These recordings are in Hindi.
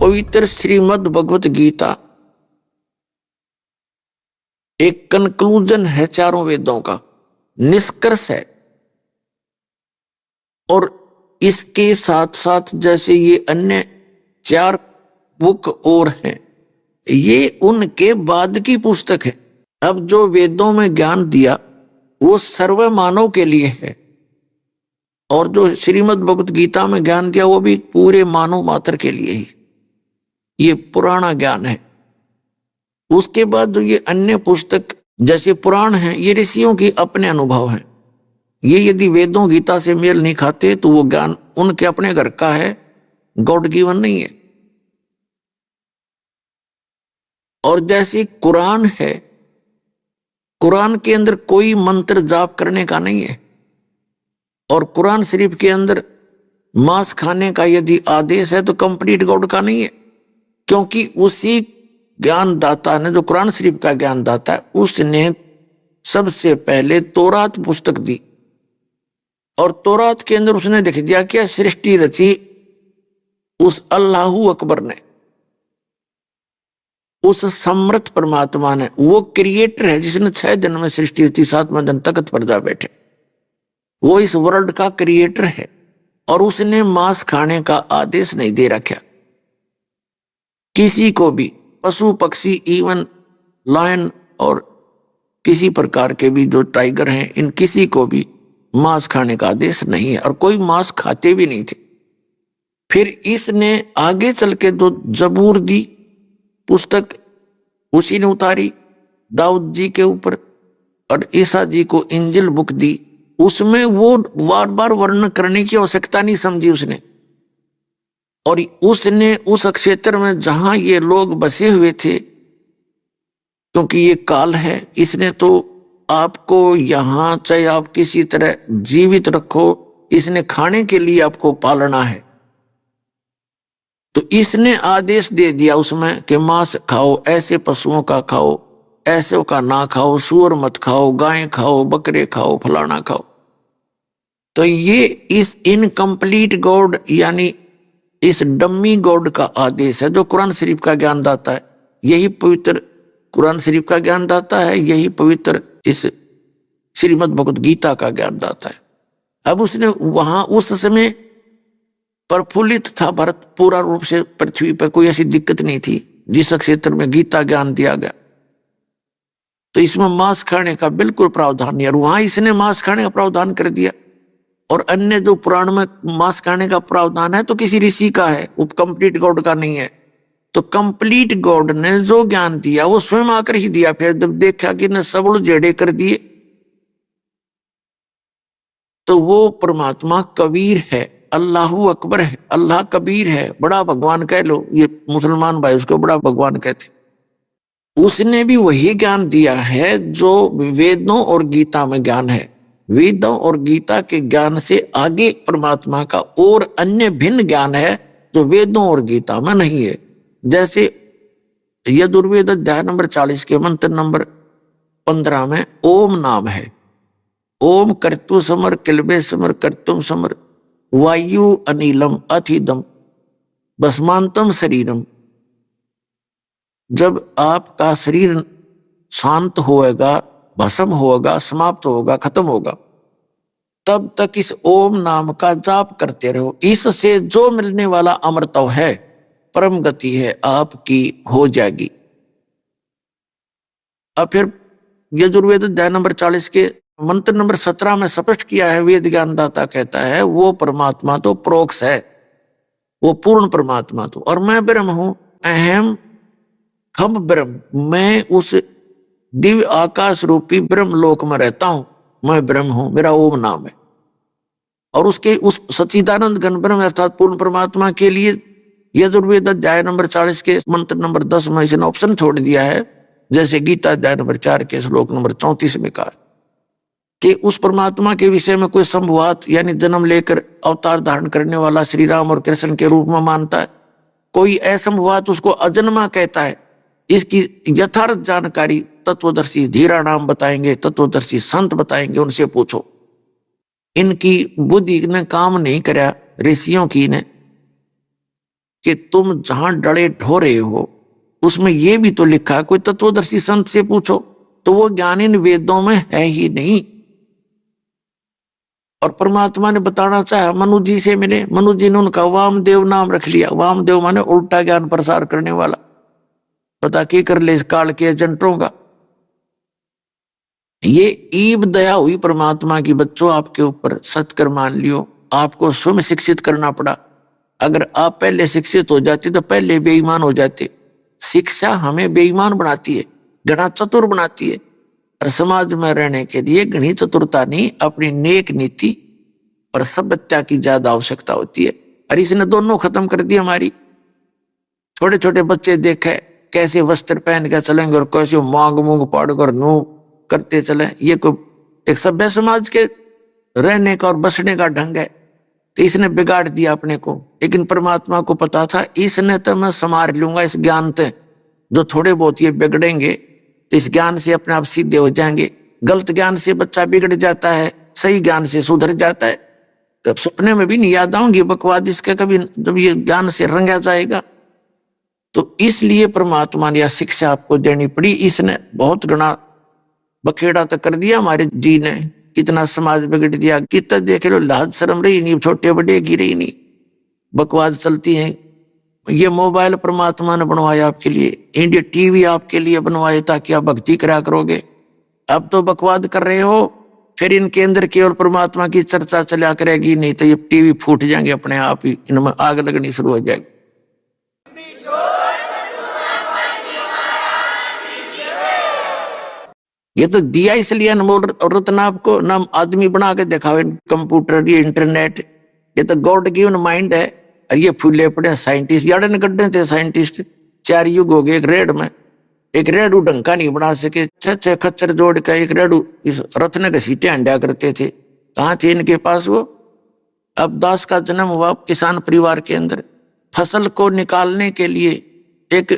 पवित्र श्रीमद् भगवत गीता एक कंक्लूजन है चारों वेदों का, निष्कर्ष है। और इसके साथ साथ जैसे ये अन्य 4 बुक और हैं, ये उनके बाद की पुस्तक है। अब जो वेदों में ज्ञान दिया वो सर्व मानव के लिए है, और जो श्रीमद् भगवत गीता में ज्ञान दिया वो भी पूरे मानव मात्र के लिए ही। ये पुराना ज्ञान है। उसके बाद जो ये अन्य पुस्तक जैसे पुराण हैं, ये ऋषियों की अपने अनुभव हैं। ये यदि वेदों गीता से मेल नहीं खाते तो वो ज्ञान उनके अपने घर का है, गॉड गिवन नहीं है। और जैसे कुरान है, कुरान के अंदर कोई मंत्र जाप करने का नहीं है, और कुरान शरीफ के अंदर मांस खाने का यदि आदेश है तो कंप्लीट गॉड का नहीं है, क्योंकि उसी ज्ञानदाता ने, जो कुरान शरीफ का ज्ञानदाता है, उसने सबसे पहले तौरात पुस्तक दी, और तौरात के अंदर उसने लिख दिया कि सृष्टि रची उस अल्लाहू अकबर ने, उस समर्थ परमात्मा ने। वो क्रिएटर है जिसने 6 दिन में सृष्टि रची, 7वें दिन तख्त पर जा बैठे। वो इस वर्ल्ड का क्रिएटर है, और उसने मांस खाने का आदेश नहीं दे रखा किसी को भी, पशु पक्षी, इवन लायन और किसी प्रकार के भी जो टाइगर हैं, इन किसी को भी मांस खाने का आदेश नहीं है, और कोई मांस खाते भी नहीं थे। फिर इसने आगे चल के जो जबूर दी पुस्तक, उसी ने उतारी दाऊद जी के ऊपर, और ईसा जी को इंजिल बुक दी। उसमें वो बार बार वर्णन करने की आवश्यकता नहीं समझी उसने, और उसने उस क्षेत्र में जहां ये लोग बसे हुए थे, क्योंकि ये काल है, इसने तो आपको यहां चाहे आप किसी तरह जीवित रखो, इसने खाने के लिए आपको पालना है। तो इसने आदेश दे दिया उसमें कि मांस खाओ, ऐसे पशुओं का खाओ, ऐसे का ना खाओ, सूअर मत खाओ, गाय खाओ, बकरे खाओ, फलाना खाओ। तो ये इस इनकम्प्लीट गॉड यानी इस डम्मी गॉड का आदेश है, जो कुरान शरीफ का ज्ञान दाता है। यही पवित्र कुरान शरीफ का ज्ञान दाता है, यही पवित्र इस श्रीमद् भगवत गीता का ज्ञान दाता है। अब उसने वहां उस समय प्रफुल्लित था भारत पूरा रूप से, पृथ्वी पर कोई ऐसी दिक्कत नहीं थी जिस क्षेत्र में गीता ज्ञान दिया गया। तो इसमें मांस खाने का बिल्कुल प्रावधान नहीं, और वहां इसने मांस खाने का प्रावधान कर दिया। और अन्य जो पुराण में मांस खाने का प्रावधान है तो किसी ऋषि का है, वो कंप्लीट गॉड का नहीं है। तो कंप्लीट गॉड ने जो ज्ञान दिया वो स्वयं आकर ही दिया। फिर जब देखा कि ने सब जेड़े कर दिए, तो वो परमात्मा कबीर है, अल्लाहू अकबर है, अल्लाह कबीर है, बड़ा भगवान कह लो, ये मुसलमान भाई उसको बड़ा भगवान कहते। उसने भी वही ज्ञान दिया है जो वेदों और गीता में ज्ञान है। वेदों और गीता के ज्ञान से आगे परमात्मा का और अन्य भिन्न ज्ञान है जो वेदों और गीता में नहीं है। जैसे यजुर्वेद अध्याय नंबर 40 के मंत्र नंबर 15 में ओम नाम है। ओम कर्तु समर किलबे समर कर्तुम समर वायु अनिलम अथिदम भस्मांतम शरीरम। जब आपका शरीर शांत होएगा, भस्म होगा, समाप्त होगा, खत्म होगा, तब तक इस ओम नाम का जाप करते रहो। इससे जो मिलने वाला अमृतव है, परम गति है, आपकी हो जाएगी। अब फिर यजुर्वेद अध्याय नंबर 40 के मंत्र नंबर 17 में स्पष्ट किया है, वेद ज्ञानदाता कहता है वो परमात्मा तो प्रोक्ष है, वो पूर्ण परमात्मा तो, और मैं ब्रह्म हूं, अहम हम ब्रह्म, मैं उस दिव्य आकाश रूपी ब्रह्म लोक में रहता हूं, मैं ब्रह्म हूं, मेरा ओम नाम है। और उसके उस सच्चिदानंद घन ब्रह्म अर्थात पूर्ण परमात्मा के लिए यजुर्वेद अध्याय नंबर 40 के मंत्र नंबर 10 में इसने ऑप्शन छोड़ दिया है, जैसे गीता अध्याय नंबर 4 के श्लोक नंबर 34 में कहा कि उस परमात्मा के विषय में कोई संभवात यानी जन्म लेकर अवतार धारण करने वाला श्री राम और कृष्ण के रूप में मानता है, कोई असंभवात उसको अजन्मा कहता है। इसकी यथार्थ जानकारी तत्वदर्शी धीरा नाम बताएंगे, तत्वदर्शी संत बताएंगे, उनसे पूछो। इनकी बुद्धि ने काम नहीं कराया ऋषियों की ने, कि तुम जहां डले ढो रहे हो उसमें यह भी तो लिखा है, कोई तत्वदर्शी संत से पूछो तो वो ज्ञान इन वेदों में है ही नहीं। और परमात्मा ने बताना चाहा, मनु जी से मिले, मनु जी ने उनका वामदेव नाम रख लिया। वामदेव माने उल्टा ज्ञान प्रसार करने वाला। पता की कर ले इस काल के एजेंटों का। ये ईब दया हुई परमात्मा की, बच्चों आपके ऊपर सत्कर मान लियो। आपको स्वयं शिक्षित करना पड़ा। अगर आप पहले शिक्षित हो जाते तो पहले बेईमान हो जाते। शिक्षा हमें बेईमान बनाती है, घना चतुर बनाती है। और समाज में रहने के लिए घनी चतुरता नहीं, अपनी नेक नीति और सभ्यता की ज्यादा आवश्यकता होती है। और इसने दोनों खत्म कर दी हमारी। छोटे छोटे बच्चे देखे कैसे वस्त्र पहन के चलेंगे और कैसे मांग मूंग पाड़ कर नू करते चले। ये कोई एक सभ्य समाज के रहने का और बसने का ढंग है। तो इसने बिगाड़ दिया अपने को। लेकिन परमात्मा को पता था इसने तो मैं संभाल लूंगा इस ज्ञान से। जो थोड़े बहुत ये बिगड़ेंगे तो इस ज्ञान से अपने आप सीधे हो जाएंगे। गलत ज्ञान से बच्चा बिगड़ जाता है, सही ज्ञान से सुधर जाता है। कब सपने में भी नहीं याद आऊंगी बकवाद इसके कभी, जब ये ज्ञान से रंगा जाएगा। तो इसलिए परमात्मा ने यह शिक्षा आपको देनी पड़ी। इसने बहुत गणा बखेड़ा तो कर दिया हमारे जी ने, कितना समाज बिगड़ दिया। कितना देख लो, लाज शर्म रही नहीं, छोटे बड़े की रही नहीं, बकवास चलती है। ये मोबाइल परमात्मा ने बनवाया आपके लिए, इंडिया टीवी आपके लिए बनवाए ताकि आप भक्ति करा करोगे। अब तो बकवाद कर रहे हो, फिर इनके अंदर केवल परमात्मा की चर्चा चला करेगी, नहीं तो ये टीवी फूट जाएंगे अपने आप ही, इनमें आग लगनी शुरू हो जाएगी। ये तो दिया इसलिए अनमोल रत्न आपको, ना आदमी बना के दिखावे कंप्यूटर ये इंटरनेट। ये तो गॉड गिवन माइंड है। और ये फूले पड़े साइंटिस्ट, यार गड्ढे थे साइंटिस्ट। 4 युग हो गए एक रेड में, एक रेडू ढंका नहीं बना सके। 6 खच्चर जोड़ के एक रेडू इस रत्न के सीटे अंडा करते थे। कहाँ थे इनके पास वो। अब दास का जन्म हुआ किसान परिवार के अंदर। फसल को निकालने के लिए एक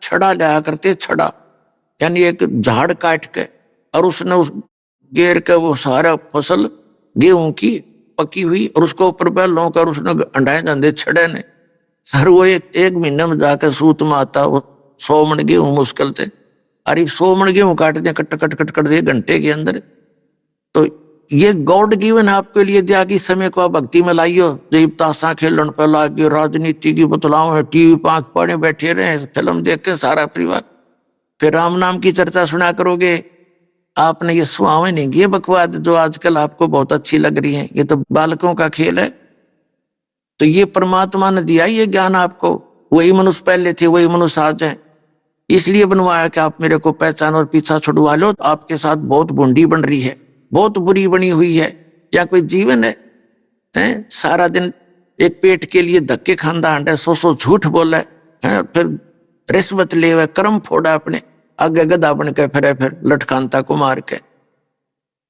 छड़ा लाया करते, छड़ा यानी एक झाड़ काट के, और उसने उस घेर के वो सारा फसल गेहूं की पकी हुई और उसको ऊपर बैलों कर उसने अंडाए जाते छड़े ने। हर वो एक महीने में जाकर सूत में आता वो 100 मन गेहूं मुश्किल थे। अरे 100 मन गेहूं काट दिया, कट कट कट कट दिए घंटे के अंदर। तो ये गॉड गिवन आपके लिए दिया कि समय को आप भक्ति में लाइयो। जब ताशा खेलन पे लागे, राजनीति की बतलाओ है, टीवी पांच पड़े बैठे रहे, फिल्म देख के सारा परिवार, फिर राम नाम की चर्चा सुना करोगे। आपने ये सुहावे नहीं, ये बकवाद जो आजकल आपको बहुत अच्छी लग रही है, ये तो बालकों का खेल है। तो ये परमात्मा ने दिया ये ज्ञान आपको। वही मनुष्य पहले थे, वही मनुष्य आज है। इसलिए बनवाया कि आप मेरे को पहचान और पीछा छुड़वा लो। आपके साथ बहुत बूंदी बन रही है, बहुत बुरी बनी हुई है। या कोई जीवन है? सारा दिन एक पेट के लिए धक्के खांदा हंडा, 100 झूठ बोला है, फिर रिश्वत ले हुए, कर्म फोड़ा अपने, आगे गधा बन के फिर लटकांता को मार के।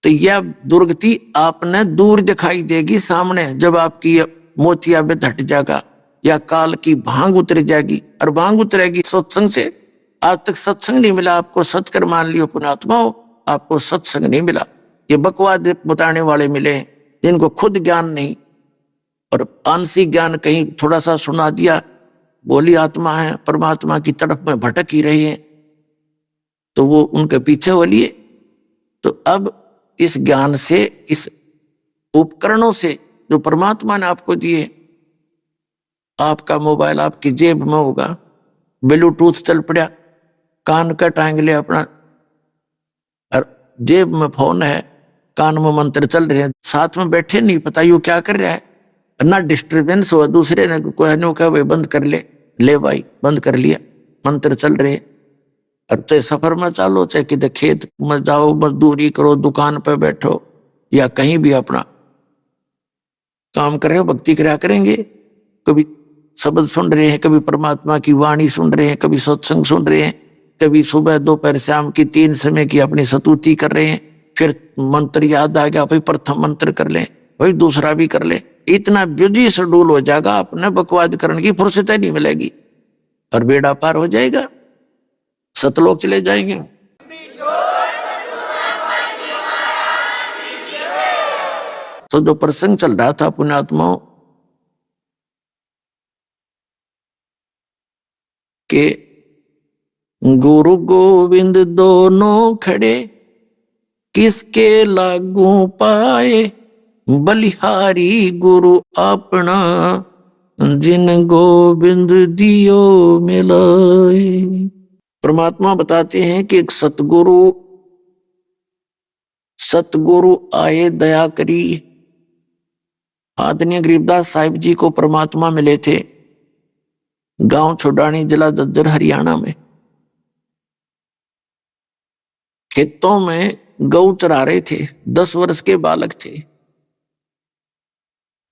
तो यह दुर्गति आपने दूर दिखाई देगी सामने, जब आपकी मोतिया में हट जाएगा या काल की भांग उतर जाएगी। और भांग उतरेगी सत्संग से। आज तक सत्संग नहीं मिला आपको, सत्कर मान लियो पुणात्मा हो, आपको सत्संग नहीं मिला। ये बकवाद बताने वाले मिले हैं जिनको खुद ज्ञान नहीं, और आंशिक ज्ञान कहीं थोड़ा सा सुना दिया, बोली आत्मा है परमात्मा की तरफ में भटक ही रहे हैं, तो वो उनके पीछे हो लिए। तो अब इस ज्ञान से, इस उपकरणों से जो परमात्मा ने आपको दिए, आपका मोबाइल आपकी जेब में होगा, ब्लूटूथ चल पड़ा, कान का टांग ले अपना, और जेब में फोन है, कान में मंत्र चल रहे हैं, साथ में बैठे नहीं पता यू क्या कर रहा है, ना डिस्टर्बेंस हो, दूसरे ने कोई कहा भाई बंद कर ले भाई बंद कर लिया, मंत्र चल रहे। अब चाहे सफर में चालो, चाहे किधर खेत में जाओ, मजदूरी करो, दुकान पे बैठो, या कहीं भी अपना काम कर रहे हो, भक्ति करा करेंगे। कभी शब्द सुन रहे हैं, कभी परमात्मा की वाणी सुन रहे हैं, कभी सत्संग सुन रहे हैं, कभी सुबह दोपहर शाम की 3 समय की अपनी स्तुति कर रहे हैं। फिर मंत्र याद आ गया, भाई प्रथम मंत्र कर ले, भाई दूसरा भी कर ले। इतना बिजी शेड्यूल हो जाएगा, अपने बकवाद करने की फुर्सत नहीं मिलेगी, और बेड़ा पार हो जाएगा, सतलोक चले जाएंगे। तो जो प्रसंग चल रहा था पुण्यात्माओं, कि गुरु गोविंद दोनों खड़े किसके लागू पाए, बलिहारी गुरु अपना जिन गोविंद दियो मिलाए। परमात्मा बताते हैं कि एक सतगुरु आए दया करी। आदरणीय गरीबदास साहिब जी को परमात्मा मिले थे गांव छुडानी, जिला झज्जर, हरियाणा में। खेतों में गऊ चरा रहे थे, 10 वर्ष के बालक थे।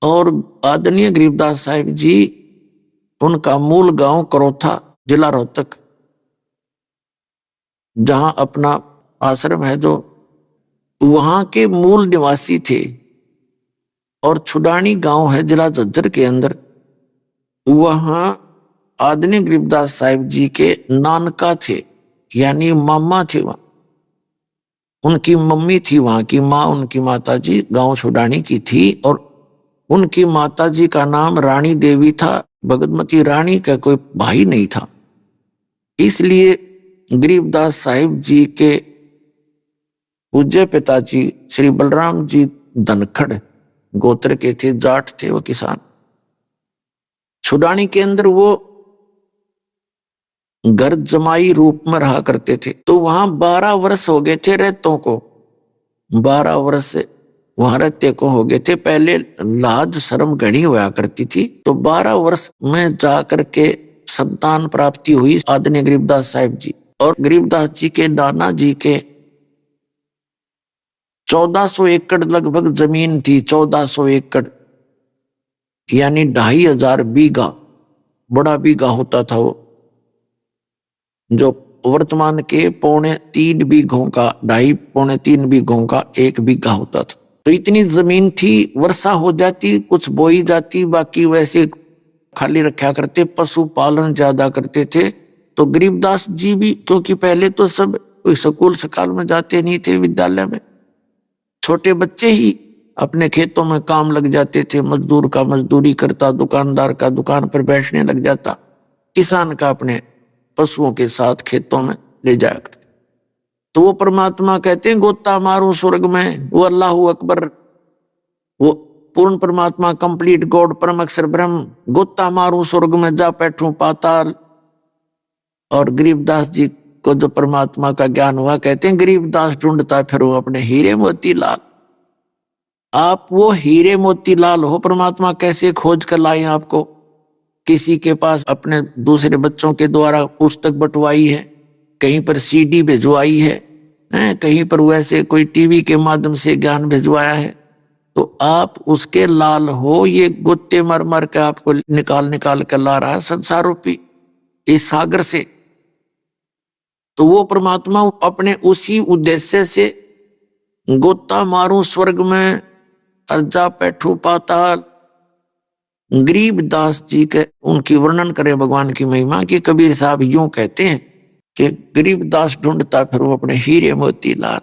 और आदरणीय गरीबदास साहिब जी, उनका मूल गांव करोथा, जिला रोहतक, जहां अपना आश्रम है, जो वहां के मूल निवासी थे। और छुडानी गांव है जिला झज्जर के अंदर, वहां आदरणीय गरीबदास साहिब जी के नानका थे, यानी मामा थे। वहां उनकी मम्मी थी, वहां की माँ, उनकी माता जी गांव छुडानी की थी। और उनकी माता जी का नाम रानी देवी था। भगतमती रानी का कोई भाई नहीं था, इसलिए गरीबदास साहिब जी के पूज्य पिताजी श्री बलराम जी धनखड़ गोत्र के थे, जाट थे, वो किसान। छुडानी के अंदर वो घर जमाई रूप में रहा करते थे। तो वहां 12 वर्ष हो गए थे रहतों को, 12 वर्ष वहां रहते को हो गए थे। पहले लाज शर्म घनी हुआ करती थी, तो 12 वर्ष में जाकर के संतान प्राप्ति हुई आदरणीय गरीबदास साहिब जी। और गरीबदास जी के नाना जी के 1400 एकड़ लगभग जमीन थी, 1400 एकड़ यानी 2500 बीघा, बड़ा बीघा होता था वो, जो वर्तमान के 2.25 बीघों का, 2.5-3 बीघों का 1 बीघा होता था। तो इतनी जमीन थी, वर्षा हो जाती कुछ बोई जाती, बाकी वैसे खाली रखा करते। पशुपालन ज्यादा करते थे। तो गरीबदास जी भी, क्योंकि पहले तो सब स्कूल सकाल में जाते नहीं थे, विद्यालय में, छोटे बच्चे ही अपने खेतों में काम लग जाते थे। मजदूर का मजदूरी करता, दुकानदार का दुकान पर बैठने लग जाता, किसान का अपने पशुओं के साथ खेतों में ले जाया करते। तो वो परमात्मा कहते हैं गोता मारू स्वर्ग में, वो अल्लाह अकबर, वो पूर्ण परमात्मा, कंप्लीट गॉड, परम अक्षर ब्रह्म, गोता मारू स्वर्ग में जा बैठूं पाताल। और गरीबदास जी को जो परमात्मा का ज्ञान हुआ, कहते हैं गरीबदास ढूंढता फिर वो अपने हीरे मोती लाल। आप वो हीरे मोती लाल हो, परमात्मा कैसे खोज कर लाए आपको? किसी के पास अपने दूसरे बच्चों के द्वारा पुस्तक बंटवाई है, कहीं पर सीडी भिजवाई है, कहीं पर वैसे कोई टीवी के माध्यम से ज्ञान भिजवाया है। तो आप उसके लाल हो। ये गुत्ते मर मर के आपको निकाल निकाल कर ला रहा है संसार रूपी इस सागर से। तो वो परमात्मा अपने उसी उद्देश्य से गोता मारू स्वर्ग में अर्जा पैठू पाताल। गरीबदास जी के उनकी वर्णन करे भगवान की महिमा की। कबीर साहब यूं कहते हैं कि गरीबदास ढूंढता फिर वो अपने हीरे मोती लाल।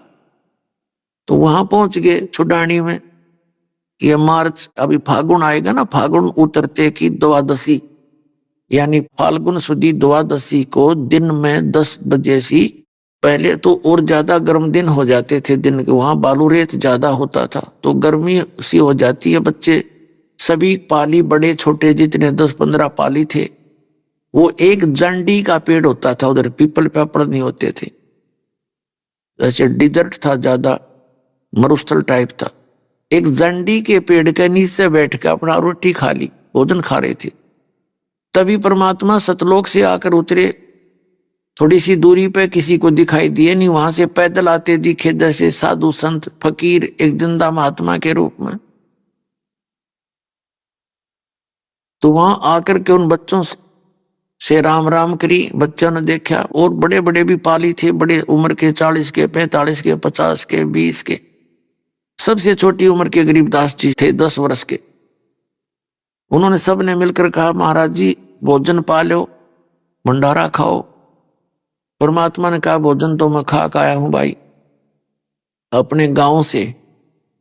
तो वहां पहुंच गए छुडानी में। ये मार्च, अभी फागुन आएगा ना, फागुन उतरते की द्वादशी, यानी फाल्गुन सुदी द्वादशी को दिन में 10 बजे सी, पहले तो और ज्यादा गर्म दिन हो जाते थे दिन के, वहां बालू रेत ज्यादा होता था, तो गर्मी सी हो जाती है। बच्चे सभी पाली, बड़े छोटे जितने 10-15 पाली थे, वो एक जंडी का पेड़ होता था उधर, पीपल पेपड़ नहीं होते थे। जैसे डिजर्ट था, ज्यादा मरुस्थल टाइप था। एक जंडी के पेड़ के नीचे बैठ के अपना रोटी खा ली, भोजन खा रहे थे। तभी परमात्मा सतलोक से आकर उतरे। थोड़ी सी दूरी पे किसी को दिखाई दिए नहीं, वहां से पैदल आते दिखे जैसे साधु संत फकीर, एक जिंदा महात्मा के रूप में। तो वहां आकर के उन बच्चों से राम राम करी। बच्चों ने देखा, और बड़े बड़े भी पाली थे, बड़े उम्र के, 40 के, 45 के, 50 के, 20 के। सबसे छोटी उम्र के गरीबदास जी थे, 10 वर्ष के। उन्होंने सबने मिलकर कहा, महाराज जी भोजन पा लो, भंडारा खाओ। परमात्मा ने कहा, भोजन तो मैं खा आया हूं भाई, अपने गांव से।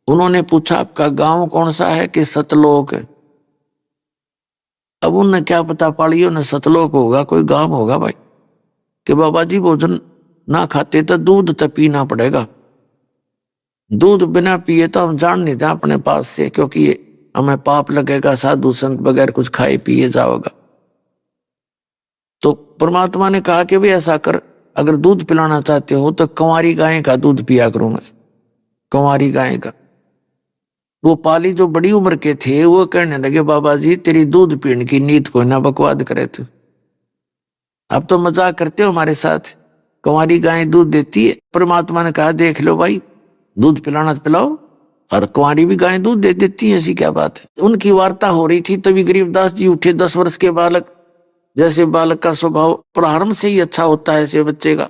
उन्होंने पूछा, आपका गांव कौन सा है? कि सतलोक है। अब उन्हें क्या पता, पालियों ने सतलोक होगा, कोई गांव होगा भाई, कि बाबा जी भोजन ना खाते तो दूध तो पीना पड़ेगा, दूध बिना पिए तो हम जान नहीं था अपने पास से, क्योंकि ये हमें पाप लगेगा, साधु संत बगैर कुछ खाए पिए जाओगा। तो परमात्मा ने कहा कि भी ऐसा कर, अगर दूध पिलाना चाहते हो तो कंवारी गाय का दूध पिया करूं मैं, कंवारी गाय का। वो पाली जो बड़ी उम्र के थे वो कहने लगे, बाबा जी तेरी दूध पीने की नीयत को ना बकवाद करे तू, अब तो मजाक करते हो हमारे साथ, कंवारी गाय दूध देती है। परमात्मा ने कहा देख लो भाई, दूध पिलाना तो पिलाओ, और कुंवारी भी गाय दूध दे देती है, ऐसी क्या बात है। उनकी वार्ता हो रही थी, तभी गरीबदास जी उठे। 10 वर्ष के बालक, जैसे बालक का स्वभाव प्रारंभ से ही अच्छा होता है ऐसे बच्चे का।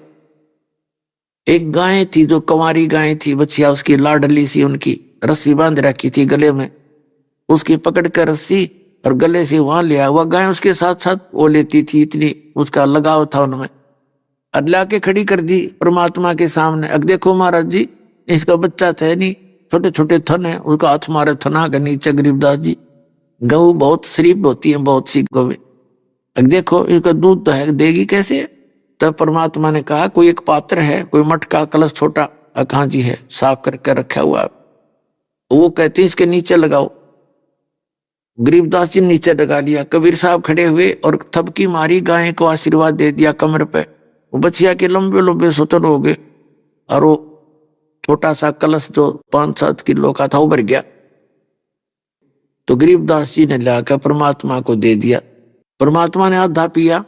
एक गाय थी जो कुंवारी गाय थी, बच्चिया उसकी लाडली सी, उनकी रस्सी बांध रखी थी गले में, उसकी पकड़ कर रस्सी और गले से वहां लिया, वह गाय उसके साथ साथ वो लेती थी, इतनी उसका लगाव था उनमें। अल्लाह के खड़ी कर दी परमात्मा के सामने। अब देखो महाराज जी, इसका बच्चा था नहीं, छोटे छोटे थन है, उसका हाथ मारे थना के नीचे। गरीबदास जी, गऊ बहुत शरीफ होती है, बहुत सी गौ, अब देखो इसका दूध तो है, देगी कैसे। तब परमात्मा ने कहा कोई एक पात्र है, कोई मटका कलश छोटा अखां जी है, साफ करके रखा हुआ, वो कहते हैं इसके नीचे लगाओ। गरीबदास जी नीचे लगा लिया। कबीर साहब खड़े हुए और थपकी मारी, गाय को आशीर्वाद दे दिया कमर पे। वो बछिया के लंबे लंबे सुतन हो गए, और वो छोटा सा कलश जो 5-7 किलो का था वो भर गया। तो गरीबदास जी ने लाकर परमात्मा को दे दिया। परमात्मा ने आधा पिया,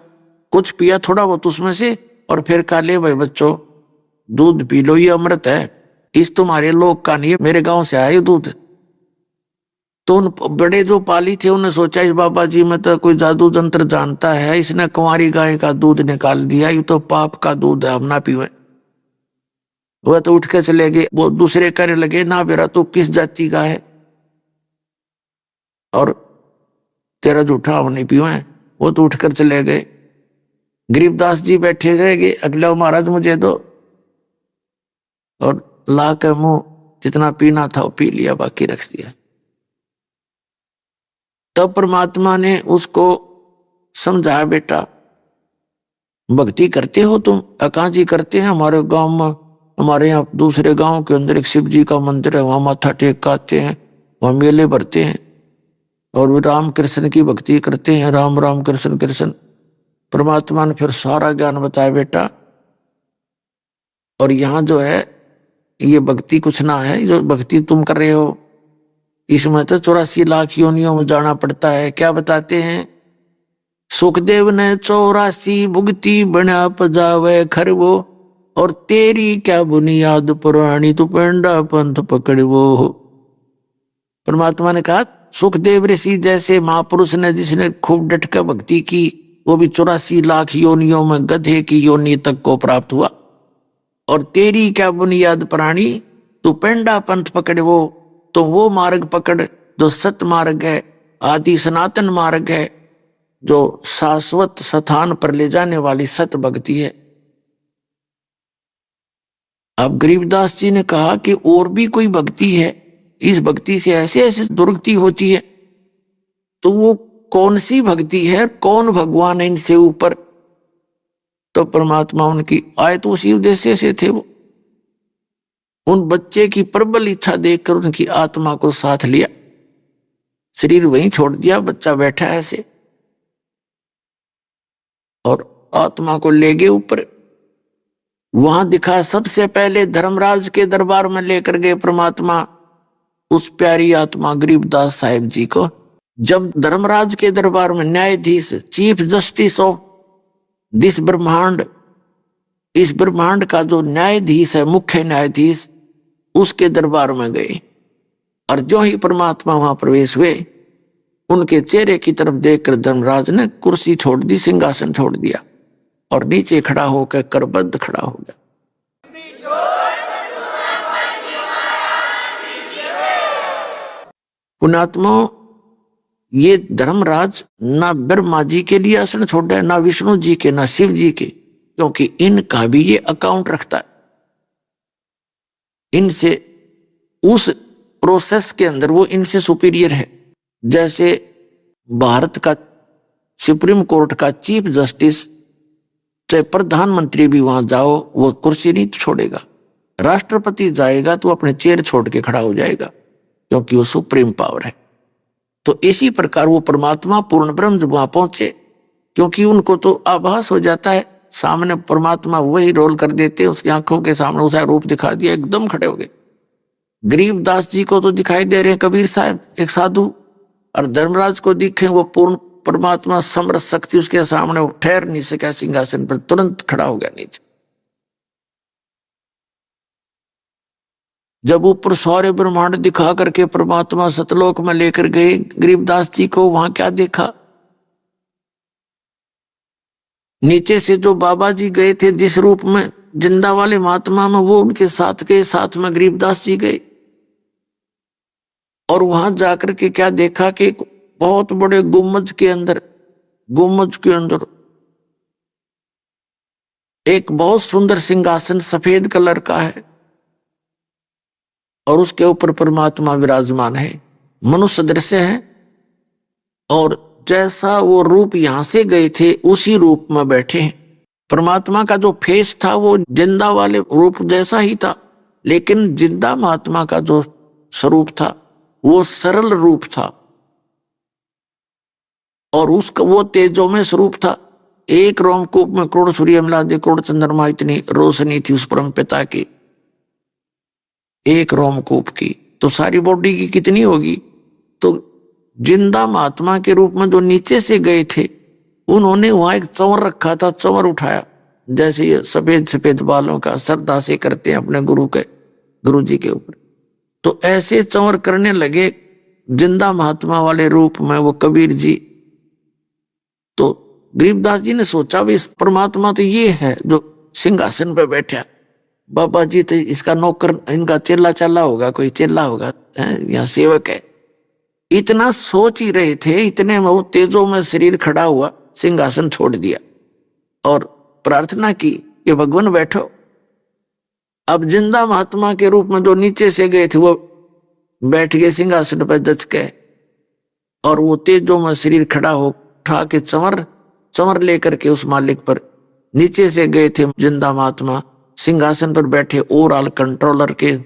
कुछ पिया थोड़ा बहुत उसमें से, और फिर कहा ले भाई बच्चों दूध पी लो, ये अमृत है, इस तुम्हारे लोग का नहीं है, मेरे गांव से आया ये दूध। तो उन बड़े जो पाली थे उन्हें सोचा इस बाबा जी में तो कोई जादू जंत्र जानता है, इसने कुंवारी गाय का दूध निकाल दिया, ये तो पाप का दूध है, हम ना पीवे। वह तो उठ के चले गए। वो दूसरे कहने लगे ना बेरा तू किस जाति का है और तेरा जूठा हम नहीं पीवे। वो तो उठकर चले गए। गरीबदास जी बैठे रह गए, अगला महाराज मुझे दो, और ला के मुंह जितना पीना था वो पी लिया, बाकी रख दिया। तब परमात्मा ने उसको समझाया, बेटा भक्ति करते हो तुम? अकां जी करते हैं, हमारे गांव में, हमारे यहाँ दूसरे गांव के अंदर एक शिव जी का मंदिर है, वहां माथा टेक के आते हैं, वहां मेले भरते हैं, और वे राम कृष्ण की भक्ति करते हैं, राम राम कृष्ण कृष्ण। परमात्मा ने फिर सारा ज्ञान बताया, बेटा और यहाँ जो है ये भक्ति कुछ ना है, जो भक्ति तुम कर रहे हो इसमें तो 84 लाख योनियों में जाना पड़ता है। क्या बताते हैं? सुखदेव ने 84 भुगती बना पजावे खरवो, और तेरी क्या बुनियाद पुरानी तू पेंडा पंथ पकड़वो। परमात्मा ने कहा सुखदेव ऋषि जैसे महापुरुष ने, जिसने खूब डटकर भक्ति की, वो भी 84 लाख योनियों में गधे की योनि तक को प्राप्त हुआ। और तेरी क्या बुनियाद प्राणी तू पेंडा पंथ पकड़वो, तो वो मार्ग पकड़ जो सत मार्ग है, आदि सनातन मार्ग है, जो शाश्वत स्थान पर ले जाने वाली सत भक्ति है। अब गरीबदास जी ने कहा कि और भी कोई भक्ति है, इस भक्ति से ऐसे ऐसे दुर्गति होती है, तो वो कौन सी भक्ति है, कौन भगवान है इनसे ऊपर? तो परमात्मा उनकी आए तो उसी उद्देश्य से थे। वो उन बच्चे की प्रबल इच्छा देखकर उनकी आत्मा को साथ लिया, शरीर वहीं छोड़ दिया, बच्चा बैठा है ऐसे, और आत्मा को ले गए ऊपर। वहां दिखा सबसे पहले धर्मराज के दरबार में लेकर गए परमात्मा उस प्यारी आत्मा गरीबदास साहिब जी को। जब धर्मराज के दरबार में न्यायाधीश, चीफ जस्टिस ऑफ दिस ब्रह्मांड, इस ब्रह्मांड का जो न्यायाधीश है, मुख्य न्यायाधीश, उसके दरबार में गए, और जो ही परमात्मा वहां प्रवेश हुए, उनके चेहरे की तरफ देखकर धर्मराज ने कुर्सी छोड़ दी, सिंहासन छोड़ दिया, और नीचे खड़ा होकर करबद्ध खड़ा हो गया। पुण्यात्मा, ये धर्मराज ना ब्रह्मा जी के लिए आसन छोड़ा है, ना विष्णु जी के, ना शिव जी के, क्योंकि इनका भी ये अकाउंट रखता है। इनसे उस प्रोसेस के अंदर वो इनसे सुपीरियर है। जैसे भारत का सुप्रीम कोर्ट का चीफ जस्टिस, चाहे प्रधानमंत्री भी वहां जाओ वो कुर्सी नहीं छोड़ेगा। राष्ट्रपति जाएगा तो अपने चेयर छोड़ के खड़ा हो जाएगा, क्योंकि वो सुप्रीम पावर है। तो इसी प्रकार वो परमात्मा पूर्ण ब्रह्म जब वहां पहुंचे, क्योंकि उनको तो आभास हो जाता है, सामने परमात्मा वही रोल कर देते, उसकी आंखों के सामने उसका रूप दिखा दिया, एकदम खड़े हो गए। गरीबदास जी को तो दिखाई दे रहे हैं कबीर साहब एक साधु, और धर्मराज को दिखे वो पूर्ण परमात्मा समर्थ शक्ति, उसके सामने वो ठहर नहीं सका सिंहासन पर, तुरंत खड़ा हो गया नीचे। जब ऊपर सारे ब्रह्मांड दिखा करके परमात्मा सतलोक में लेकर गए गरीबदास जी को, वहां क्या देखा, नीचे से जो बाबा जी गए थे जिस रूप में जिंदा वाले महात्मा में, वो उनके साथ गए, साथ में गरीबदास जी गए। और वहां जाकर के क्या देखा कि बहुत बड़े गुम्बज के अंदर एक बहुत सुंदर सिंहासन सफेद कलर का है, और उसके ऊपर परमात्मा विराजमान है, मनुष्य दृश्य है। और जैसा वो रूप यहां से गए थे उसी रूप में बैठे हैं। परमात्मा का जो फेस था वो जिंदा वाले रूप जैसा ही था, लेकिन जिंदा महात्मा का जो स्वरूप था वो सरल रूप था, और उसका वो तेजो में स्वरूप था। एक रोमकूप में करोड़ सूर्य मिला दे करोड़ चंद्रमा, इतनी रोशनी थी उस परम पिता की, एक रोमकूप की, तो सारी बॉडी की कितनी होगी। तो जिंदा महात्मा के रूप में जो नीचे से गए थे, उन्होंने वहां एक चंवर रखा था, चंवर उठाया, जैसे ये सफेद सफेद बालों का श्रद्धा से करते हैं अपने गुरु जी के ऊपर, तो ऐसे चंवर करने लगे जिंदा महात्मा वाले रूप में वो कबीर जी। तो गरीबदास जी ने सोचा भी इस परमात्मा तो ये है जो सिंहासन पे बैठा, बाबा जी तो इसका नौकर, इनका चेला चाला होगा, कोई चेला होगा या सेवक है। इतना सोच ही रहे थे, इतने में वो तेजो में शरीर खड़ा हुआ, सिंहासन छोड़ दिया और प्रार्थना की कि भगवान बैठो। अब जिंदा महात्मा के रूप में जो नीचे से गए थे वो बैठ गए सिंहासन पर जच के, और वो तेजो में शरीर खड़ा हो, उठा के चंवर लेकर के उस मालिक पर, नीचे से गए थे जिंदा महात्मा, सिंहासन पर बैठे, ओवरऑल कंट्रोलर के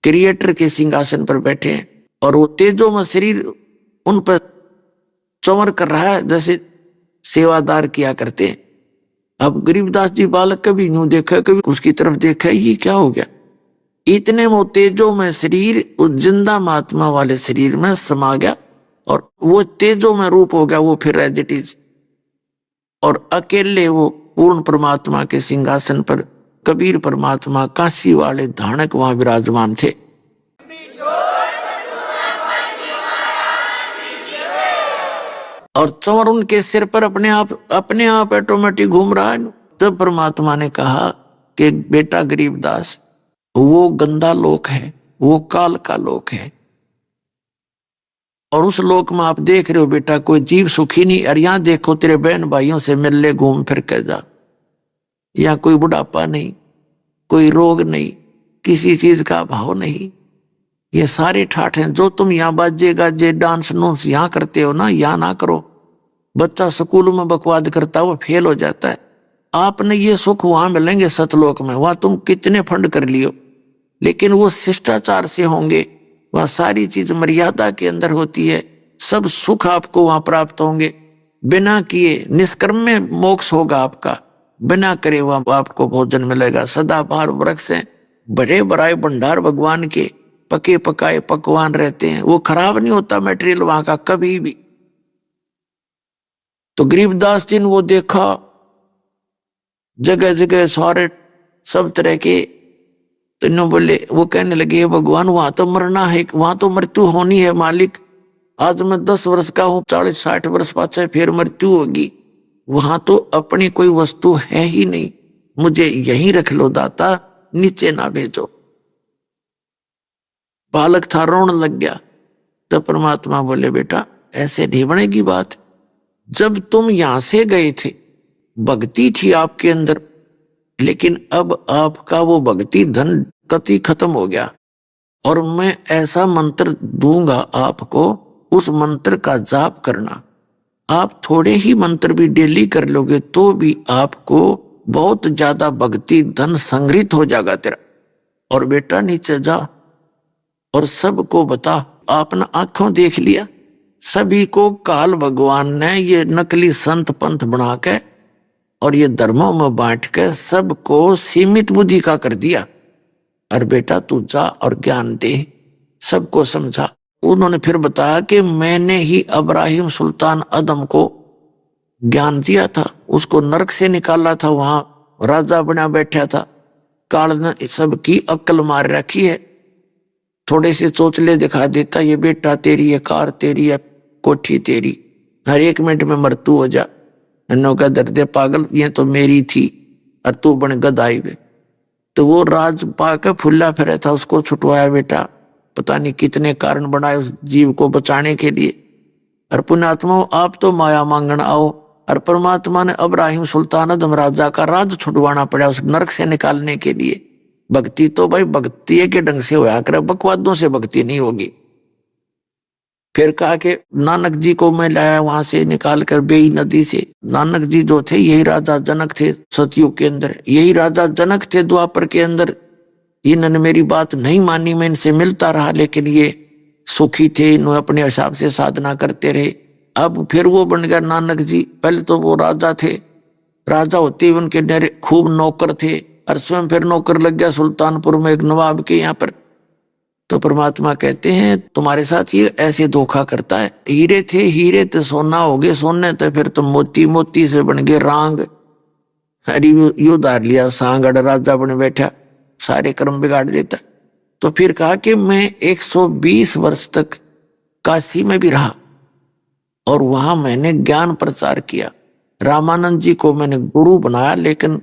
क्रिएटर के सिंहासन पर बैठे हैं, और वो तेजो में शरीर उन पर चंवर कर रहा है जैसे सेवादार किया करते हैं। अब गरीबदास जी बालक कभी यूं देखा, कभी उसकी तरफ देखा, ये क्या हो गया। इतने वो तेजो में शरीर उस जिंदा महात्मा वाले शरीर में समा गया, और वो तेजो में रूप हो गया वो फिर एज इट इज, और अकेले वो पूर्ण परमात्मा के सिंहासन पर कबीर परमात्मा काशी वाले धानक वहां विराजमान थे। और चंवर उनके सिर पर अपने आप ऑटोमेटिक घूम रहा है। तब परमात्मा ने कहा कि बेटा गरीबदास, वो गंदा लोक है, वो काल का लोक है, और उस लोक में आप देख रहे हो बेटा कोई जीव सुखी नहीं। और यहां देखो तेरे बहन भाइयों से मिल ले, घूम फिर के जा, यहाँ कोई बुढ़ापा नहीं, कोई रोग नहीं, किसी चीज का अभाव नहीं। ये सारे ठाठ हैं। जो तुम यहाँ बाजे गाजे डांस नूंस यहाँ करते हो ना, यहाँ ना करो। बच्चा स्कूल में बकवाद करता है, वो फेल हो जाता है। आपने ये सुख वहां मिलेंगे सतलोक में, वहां तुम कितने फंड कर लियो, लेकिन वो शिष्टाचार से होंगे, वहां सारी चीज मर्यादा के अंदर होती है, सब सुख आपको वहां प्राप्त होंगे। बिना किए निष्कर्म में मोक्ष होगा आपका, बिना करे वहां आपको भोजन मिलेगा। सदाबहार वृक्ष हैं, बड़े बड़ाए भंडार भगवान के, पके पकाए पकवान रहते हैं, वो खराब नहीं होता मटेरियल वहां का कभी भी। तो गरीबदास जी ने वो देखा, जगह जगह सारे सब तरह के, तो इन्होंने बोले, वो कहने लगे भगवान वहां तो मरना है, वहां तो मृत्यु होनी है मालिक। आज मैं 10 वर्ष का हूं, 40-60 वर्ष पाछे फिर मृत्यु होगी, वहां तो अपनी कोई वस्तु है ही नहीं, मुझे यहीं रख लो दाता, नीचे ना भेजो। बालक था, रोने लग गया। तब परमात्मा बोले बेटा ऐसे नहीं बनेगी बात। जब तुम यहां से गए थे भक्ति थी आपके अंदर, लेकिन अब आपका वो भक्ति धन गति खत्म हो गया, और मैं ऐसा मंत्र दूंगा आपको, उस मंत्र का जाप करना, आप थोड़े ही मंत्र भी डेली कर लोगे तो भी आपको बहुत ज्यादा भक्ति धन संग्रहित हो जाएगा तेरा। और बेटा नीचे जा और सबको बता। आपने आंखों देख लिया, सभी को काल भगवान ने ये नकली संत पंथ बना के और ये धर्मों में बांट के सबको सीमित बुद्धि का कर दिया। और बेटा तू जा और ज्ञान दे, सबको समझा। उन्होंने फिर बताया कि मैंने ही इब्राहिम सुल्तान अदम को ज्ञान दिया था, उसको नरक से निकाला था, वहां राजा बना बैठा था, काल ने सबकी अक्ल मार रखी है। थोड़े से चोचले दिखा देता, ये बेटा तेरी है, कार तेरी है, कोठी तेरी, हर एक मिनट में मृत्यु हो जा। नन्नों का दर्द पागल, ये तो मेरी थी और तू बन गदाई में। तो वो राज पाकर फुल्ला फिरा था, उसको छुटवाया बेटा। पता नहीं कितने कारण बनाए उस जीव को बचाने के लिए। और पुण्यात्मा आप तो माया मांगण आओ, और परमात्मा ने इब्राहिम सुल्तान अदम राजा का राज छुटवाना पड़ा उस नरक से निकालने के लिए। भक्ति तो भाई भक्ति के ढंग से होया करे, बकवादों से भक्ति नहीं होगी। फिर कहा कि नानक जी को मैं लाया वहां से निकाल कर बेई नदी से। नानक जी जो थे यही राजा जनक थे सतयुग के अंदर, यही राजा जनक थे द्वापर के अंदर। इन्होंने मेरी बात नहीं मानी, मैं इनसे मिलता रहा, लेकिन ये सुखी थे, इन्होंने अपने हिसाब से साधना करते रहे। अब फिर वो बन गया नानक जी। पहले तो वो राजा थे, राजा होते हुए उनके खूब नौकर थे, और स्वयं फिर नौकर लग गया सुल्तानपुर में एक नवाब के यहाँ पर। तो परमात्मा कहते हैं तुम्हारे साथ ये ऐसे धोखा करता है। हीरे थे, हीरे तो सोना हो गए, सोने तो फिर तो मोती, मोती से बन गए रांग। अरे यू धार लिया सांग, राजा बन बैठा, सारे कर्म बिगाड़ देता। तो फिर कहा कि मैं 120 वर्ष तक काशी में भी रहा और वहां मैंने ज्ञान प्रचार किया। रामानंद जी को मैंने गुरु बनाया, लेकिन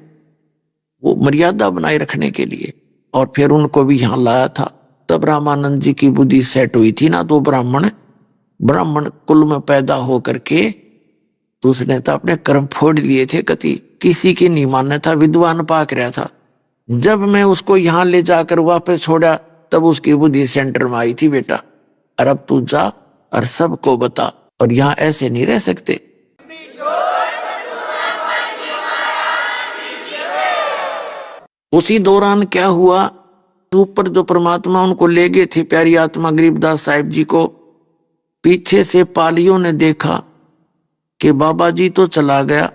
वो मर्यादा बनाए रखने के लिए, और फिर उनको भी यहाँ लाया था। तब रामानंद जी की बुद्धि सेट हुई थी ना। तो ब्राह्मण कुल में पैदा हो करके उसने तो अपने कर्म फोड़ लिए थे, कति किसी की नहीं मानना था, विद्वान पाक रहा था। जब मैं उसको यहाँ ले जाकर वापस छोड़ा तब उसकी बुद्धि सेंटर में आई थी, बेटा और अब तू जा और सबको बता, और यहाँ ऐसे नहीं रह सकते। उसी दौरान क्या हुआ, ऊपर जो परमात्मा उनको ले गए थे प्यारी आत्मा गरीबदास साहिब जी को, पीछे से पालियों ने देखा कि बाबा जी तो चला गया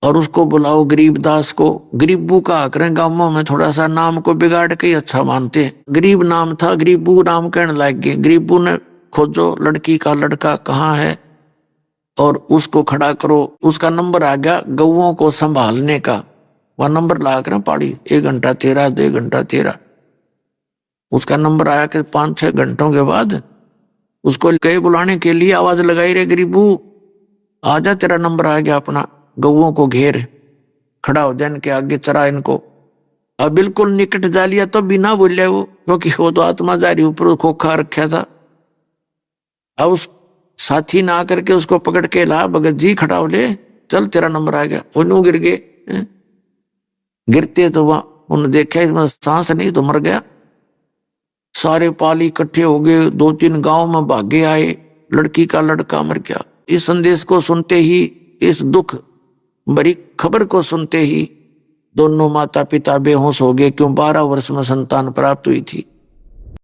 और उसको बुलाओ गरीबदास को। गरीबू का आकरण गांवों में थोड़ा सा नाम को बिगाड़ के अच्छा मानते हैं। गरीब नाम था, गरीबू नाम कहने लग गए। गरीबू ने खोजो लड़की का लड़का कहाँ है और उसको खड़ा करो। उसका नंबर आ गया गौओं को संभालने का, वह नंबर ला कर पाड़ी 1 घंटा 13, 2 घंटा 13। उसका नंबर आया कि 5-6 घंटों के बाद उसको कई बुलाने के लिए आवाज लगाई, रे गरीबू आजा तेरा नंबर आ गया, अपना गौओं को घेर, खड़ा हो जा इनके आगे, चरा इनको। अब बिल्कुल निकट जा लिया तो बिना बोले वो, क्योंकि वो तो आत्मा जारी ऊपर खोखा रखा था। अब उस साथी ना आकर के उसको पकड़ के ला, भगत जी खड़ा हो ले, चल तेरा नंबर आ गया। वो गिर गए, गिरते तो वहां उन्होंने देखा इसमें सांस नहीं तो मर गया। सारे पाली इकट्ठे हो गए, 2-3 गांव में भागे आए, लड़की का लड़का मर गया। इस संदेश को सुनते ही, इस दुख भरी खबर को सुनते ही दोनों माता पिता बेहोश हो गए, क्यों 12 वर्ष में संतान प्राप्त हुई थी।